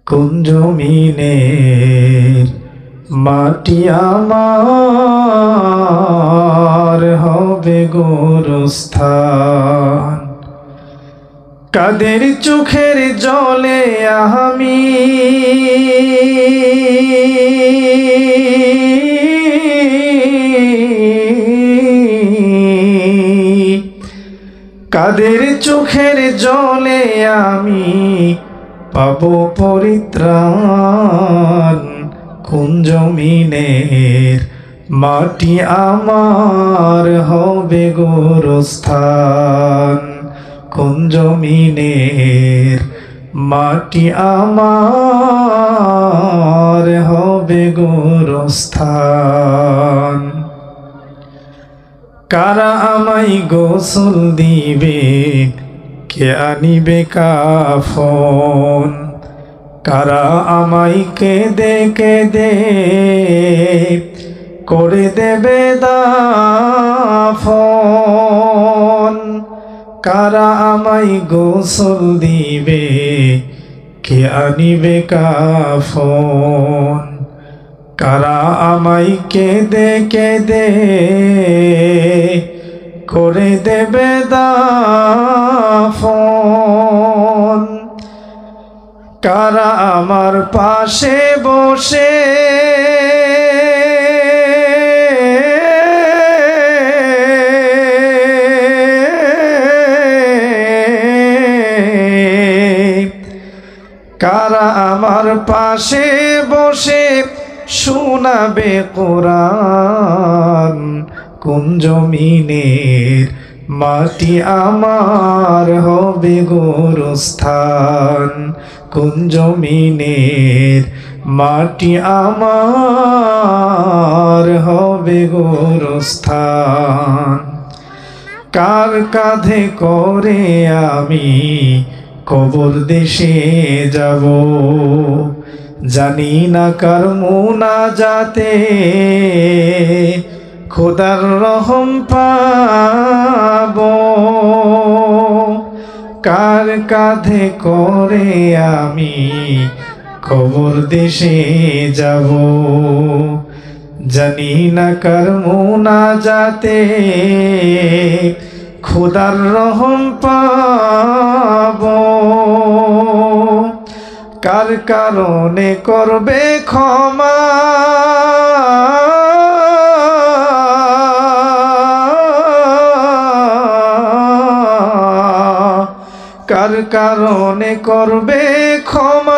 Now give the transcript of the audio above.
কোন জমিনের মাটি আমার হবে গোরস্থান। কাদের চোখের জলে আমি কাদের চোখের জলে আমি পাবো পরিত্রাণ। কোন জমিনের মাটি আমার হবে গোরস্থান। কোন জমিনের মাটি আমার হবে গোরস্থান। কারা আমায় গোসল দিবে, কে আনিবে কাফন। কারা আমায় কেঁদে কেঁদে করে দেবে দাফন। কারা আমায় গোসল দিবে, কে আনিবে কাফন। কারা আমায় কেঁদে কেঁদে করে দেবে দাফন। কারা আমার পাশে বসে কারা আমার পাশে বসে শোনাবে কোরআন। কোন জমিনের মাটি আমার হবে গোরস্থান। কোন জমিনের মাটি আমার হবে গোরস্থান। কার কাঁধে করে আমি কবর দেশে যাব, জানি না কার মুনাজাতে খোদার রহম পাব। কার কাঁধে করে আমি কবর দেশে যাব, জানি না কার মুনাজাতে খোদার রহম পাব। কার কারণে করবে ক্ষমা, কার কারণে করবে ক্ষমা।